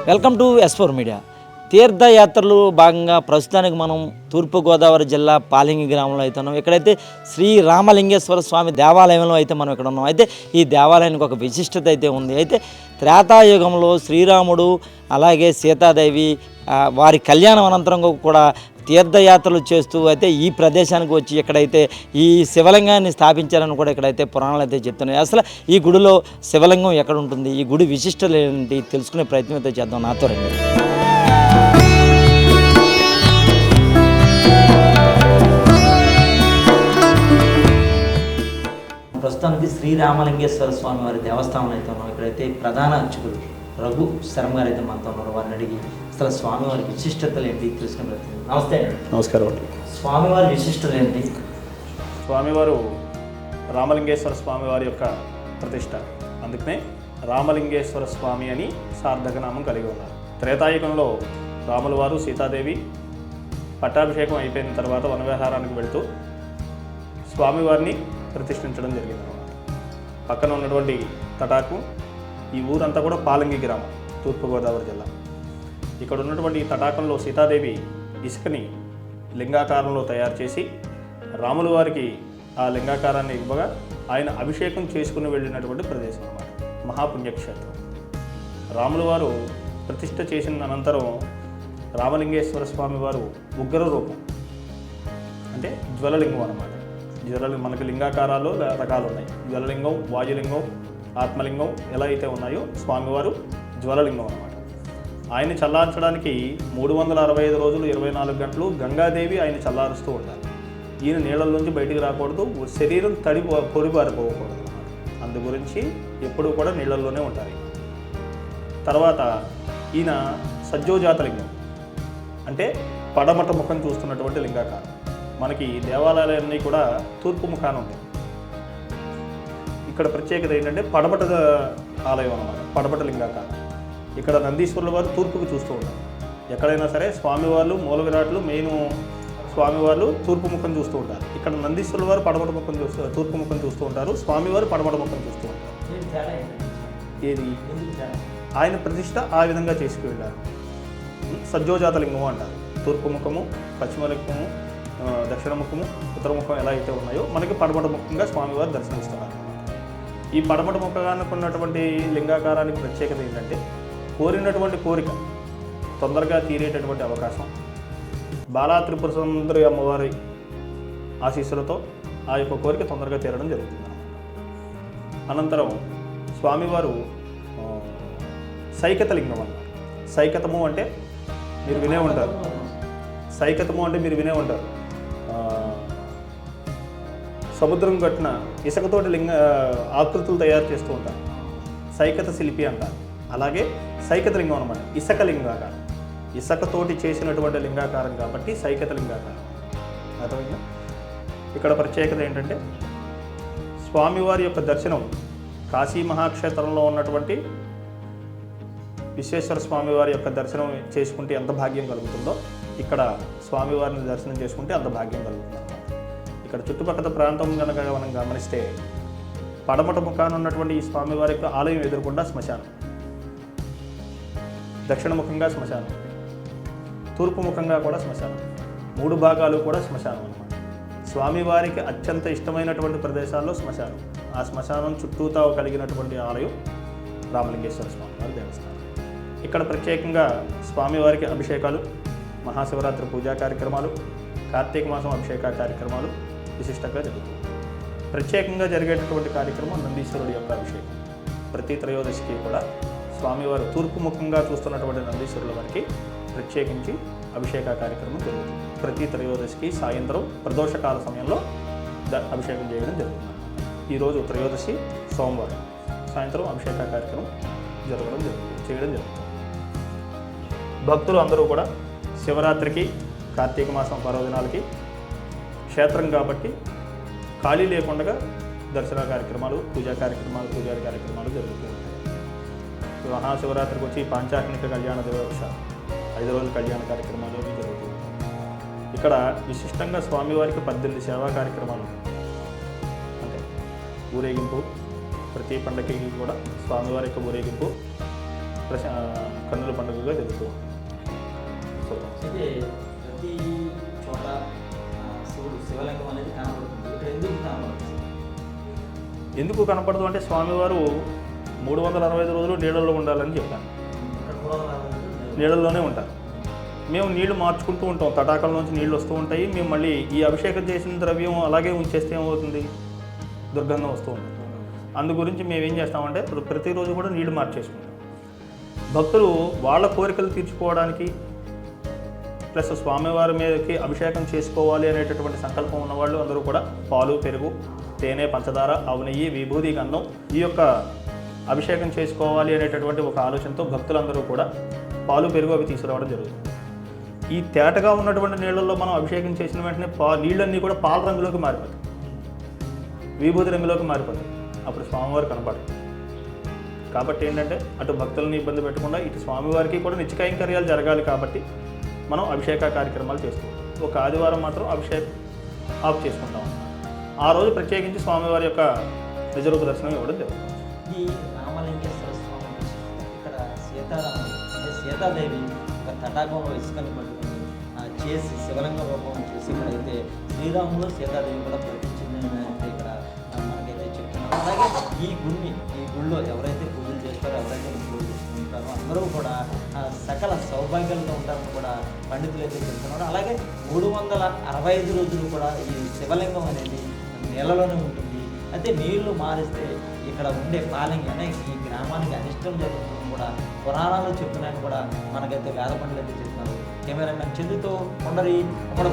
Welcome to S4 media. తీర్థయాత్రలు భాగంగా ప్రస్తుతానికి మనం తూర్పుగోదావరి జిల్లా పాలింగి గ్రామంలో అయితే ఉన్నాం. ఇక్కడైతే శ్రీ రామలింగేశ్వర స్వామి దేవాలయంలో అయితే మనం ఇక్కడ ఉన్నాం. అయితే ఈ దేవాలయానికి ఒక విశిష్టత అయితే ఉంది. అయితే త్రేతాయుగంలో శ్రీరాముడు అలాగే సీతాదేవి వారి కళ్యాణం అనంతరం కూడా తీర్థయాత్రలు చేస్తూ అయితే ఈ ప్రదేశానికి వచ్చి ఇక్కడైతే ఈ శివలింగాన్ని స్థాపించారని కూడా ఇక్కడైతే పురాణాలు అయితే చెప్తున్నాయి. అసలు ఈ గుడిలో శివలింగం ఎక్కడ ఉంటుంది, ఈ గుడి విశిష్టత ఏంటి తెలుసుకునే ప్రయత్నం అయితే చేద్దాం. నాతో రండి. ప్రస్తుతానికి శ్రీరామలింగేశ్వర స్వామి వారి దేవస్థానం అయితే ఉన్నాం. ఇక్కడైతే ప్రధాన అర్చకులు రఘు శర్మ గారు అయితే మనతో ఉన్నారు. వారిని అడిగి అసలు స్వామివారి విశిష్టతలు ఏంటి తెలుసుకునే ప్రయత్నం. నమస్తే అండి. నమస్కారం అండి. స్వామివారి విశిష్టతలు ఏంటి? స్వామివారు రామలింగేశ్వర స్వామి వారి యొక్క ప్రతిష్ట, అందుకనే రామలింగేశ్వర స్వామి అని సార్థక నామం కలిగి ఉన్నారు. త్రేతాయుగంలో రాముల వారు సీతాదేవి పట్టాభిషేకం అయిపోయిన తర్వాత వనవిహారానికి వెళుతూ స్వామివారిని ప్రతిష్ఠించడం జరిగింది. పక్కన ఉన్నటువంటి తటాకు, ఈ ఊరంతా కూడా పాలంగి గ్రామం, తూర్పుగోదావరి జిల్లా. ఇక్కడ ఉన్నటువంటి ఈ తటాకంలో సీతాదేవి ఇసుకని లింగాకారంలో తయారు చేసి రాముల వారికి ఆ లింగాకారాన్ని ఇవ్వగా ఆయన అభిషేకం చేసుకుని వెళ్ళినటువంటి ప్రదేశం అన్నమాట. మహాపుణ్యక్షేత్రం. రాముల వారు ప్రతిష్ఠ చేసిన అనంతరం రామలింగేశ్వర స్వామి వారు ఉగ్ర రూపం, అంటే జ్వలలింగం అన్నమాట. మనకి లింగాకారాలు రకాలు ఉన్నాయి. జ్వలలింగం, వాయులింగం, ఆత్మలింగం ఎలా అయితే ఉన్నాయో స్వామివారు జ్వలలింగం అన్నమాట. ఆయన చల్లార్చడానికి 365 రోజులు 24 గంటలు గంగాదేవి ఆయన చల్లారుస్తూ ఉండాలి. ఈయన నీళ్ళల్లోంచి బయటికి రాకూడదు, శరీరం పొడిబారిపోకూడదు అన్నమాట. అందు గురించి ఎప్పుడూ కూడా నీళ్ళల్లోనే ఉంటారు. తర్వాత ఈయన సజ్జోజాతలింగం, అంటే పడమట ముఖం చూస్తున్నటువంటి లింగాకారం. మనకి దేవాలయాలన్నీ కూడా తూర్పు ముఖాన ఉంటాయి. ఇక్కడ ప్రత్యేకత ఏంటంటే పడమట ఆలయం అన్నమాట, పడమట లింగాకారం. ఇక్కడ నందీశ్వరుల వారు తూర్పుకు చూస్తూ ఉంటారు. ఎక్కడైనా సరే స్వామివార్లు మూల విరాట్లు మెయిన్ స్వామివార్లు తూర్పు ముఖం చూస్తూ ఉంటారు. ఇక్కడ నందీశ్వరుల వారు పడమట ముఖం తూర్పు ముఖం చూస్తూ ఉంటారు, స్వామివారు పడమట ముఖం చూస్తూ ఉంటారు. ఏది ఆయన ప్రతిష్ట ఆ విధంగా చేసుకువెళ్ళారు. సజ్జోజాతలింగము అంటారు. తూర్పు ముఖము, పశ్చిమ లింగము, దక్షిణ ముఖము, ఉత్తర ముఖం ఎలా అయితే ఉన్నాయో మనకి పడమట ముఖంగా స్వామివారు దర్శనమిస్తున్నారు. ఈ పడమట ముఖానికి ఉన్నటువంటి లింగాకారానికి ప్రత్యేకత ఏంటంటే కోరినటువంటి కోరిక తొందరగా తీరేటటువంటి అవకాశం, బాలా త్రిపుర సుందరి అమ్మవారి ఆశీస్సులతో ఆ యొక్క కోరిక తొందరగా తీరడం జరుగుతుంది. అనంతరం స్వామివారు సైకతలింగం అన్నారు. సైకతము అంటే మీరు వినే ఉంటారు. సైకతము అంటే మీరు వినే ఉంటారు. సముద్రం గట్టున ఇసుకతోటి ఆకృతులు తయారు చేస్తూ ఉంటారు. సైకత శిల్పి అంటారు. అలాగే సైకత లింగం అనమాట, ఇసుక లింగాకారం. ఇసుకతోటి చేసినటువంటి లింగాకారం కాబట్టి సైకత లింగాకారం. అర్థమైందా? ఇక్కడ ప్రత్యేకత ఏంటంటే స్వామివారి యొక్క దర్శనం కాశీ మహాక్షేత్రంలో ఉన్నటువంటి విశ్వేశ్వర స్వామివారి యొక్క దర్శనం చేసుకుంటే ఎంత భాగ్యం కలుగుతుందో ఇక్కడ స్వామివారిని దర్శనం చేసుకుంటే అంత భాగ్యం కలుగుతుంది. ఇక్కడ చుట్టుపక్కల ప్రాంతం కనుక మనం గమనిస్తే పడమట ముఖాన ఉన్నటువంటి ఈ స్వామివారి యొక్క ఆలయం ఎదురుకుండా శ్మశానం, దక్షిణ ముఖంగా శ్మశానం, తూర్పు ముఖంగా కూడా శ్మశానం, 3 భాగాలు కూడా శ్మశానం అన్నమాట. స్వామివారికి అత్యంత ఇష్టమైనటువంటి ప్రదేశాల్లో శ్మశానం. ఆ శ్మశానం చుట్టూతా కలిగినటువంటి ఆలయం రామలింగేశ్వర స్వామివారి దేవస్థానం. ఇక్కడ ప్రత్యేకంగా స్వామివారికి అభిషేకాలు, మహాశివరాత్రి పూజా కార్యక్రమాలు, కార్తీక మాసం అభిషేక కార్యక్రమాలు విశిష్టంగా జరుగుతుంది. ప్రత్యేకంగా జరిగేటటువంటి కార్యక్రమం నందీశ్వరుడి యొక్క అభిషేకం. ప్రతి త్రయోదశికి కూడా స్వామివారు తూర్పు ముఖంగా చూస్తున్నటువంటి నందీశ్వరుల వారికి ప్రత్యేకించి అభిషేక కార్యక్రమం జరుగుతుంది. ప్రతి త్రయోదశికి సాయంత్రం ప్రదోషకాల సమయంలో అభిషేకం చేయడం జరుగుతుంది. ఈరోజు త్రయోదశి సోమవారం సాయంత్రం అభిషేక కార్యక్రమం చేయడం జరుగుతుంది. భక్తులు అందరూ కూడా శివరాత్రికి, కార్తీక మాసం పర్వదినాలకి క్షేత్రం కాబట్టి ఖాళీ లేకుండా దర్శన కార్యక్రమాలు, పూజారి కార్యక్రమాలు జరుగుతూ ఉంటాయి. మహాశివరాత్రికి వచ్చి పాంచాగ్నిక కళ్యాణ దివోత్సవ 5 రోజుల కళ్యాణ కార్యక్రమాలు జరుగుతూ ఉంటాయి. ఇక్కడ విశిష్టంగా స్వామివారికి 18 సేవా కార్యక్రమాలు, అంటే ఊరేగింపు, ప్రతి పండగకి కూడా స్వామివారి యొక్క ఊరేగింపు, కన్నుల పండుగగా జరుగుతుంది. అయితే ప్రతి చోట శివలింగం అనేది కనబడుతుంది. ఇక్కడ ఎందుకు కనబడుతుంది? ఎందుకు కనపడదు అంటే స్వామివారు 365 రోజులు నీళ్ళల్లో ఉండాలని చెప్పాను. నీళ్ళల్లోనే ఉంటారు. మేము నీళ్లు మార్చుకుంటూ ఉంటాం, తటాకల నుంచి నీళ్ళు వస్తూ ఉంటాయి. మేము మళ్ళీ ఈ అభిషేకం చేసిన ద్రవ్యం అలాగే ఉంచేస్తే ఏమవుతుంది, దుర్గంధం వస్తూ ఉంటుంది. అందు గురించి మేము ఏం చేస్తామంటే ప్రతిరోజు కూడా నీళ్లు మార్చేసుకుంటాం. భక్తులు వాళ్ళ కోరికలు తీర్చుకోవడానికి ప్లస్ స్వామివారి మీదకి అభిషేకం చేసుకోవాలి అనేటటువంటి సంకల్పం ఉన్నవాళ్ళు అందరూ కూడా పాలు, పెరుగు, తేనె, పంచదార, ఆవు నెయ్యి, విభూది, గంధం ఈ యొక్క అభిషేకం చేసుకోవాలి అనేటటువంటి ఒక ఆలోచనతో భక్తులందరూ కూడా పాలు, పెరుగు అవి తీసుకురావడం జరుగుతుంది. ఈ తేటగా ఉన్నటువంటి నీళ్ళల్లో మనం అభిషేకం చేసిన వెంటనే నీళ్ళన్నీ కూడా పాల రంగులోకి మారిపోతాయి, విభూతి రంగులోకి మారిపోతాయి. అప్పుడు స్వామివారు కనపడరు. కాబట్టి ఏంటంటే అటు భక్తులని ఇబ్బంది పెట్టకుండా ఇటు స్వామివారికి కూడా నిత్య కైంకర్యాలు జరగాలి. కాబట్టి మనం అభిషేక కార్యక్రమాలు చేస్తాం. ఒక ఆదివారం మాత్రం అభిషేకం ఆఫ్ చేసుకుంటాం. ఆ రోజు ప్రత్యేకించి స్వామివారి యొక్క నిజరూప దర్శనం ఇవ్వడం జరుగుతుంది. ఈ రామలింగేశ్వర స్వామి ఇక్కడ సీతారాముడు అంటే సీతాదేవి ఒక తటాకంలో ఇసుకని పట్టుకుని చేసి శివలింగ రూపం చేసి ఇక్కడైతే శ్రీరాముడు సీతాదేవి కూడా ప్రకటించిందని అయితే ఇక్కడ మనకైతే చెప్తున్నారు. అలాగే ఈ గుళ్ళో ఎవరైతే పూజలు చేస్తారో, ఎవరైతే పూజలు చేసుకుంటారో అందరూ కూడా సకల సౌభాగ్యాలతో ఉంటారని కూడా పండితులు అయితే చెప్తున్నారు. అలాగే 365 రోజులు కూడా ఈ శివలింగం అనేది నీళ్ళలోనే ఉంటుంది. అయితే నీళ్లు మారిస్తే ఇక్కడ ఉండే పాలింగి అనే ఈ గ్రామానికి అనిష్టం జరుగుతుందని కూడా పురాణాలు చెప్తున్నాయని కూడా మనకైతే వేద పండితులు అయితే చెప్తున్నారు. కెమెరామెన్ చెల్లితో కొండరి ఉమ్మడి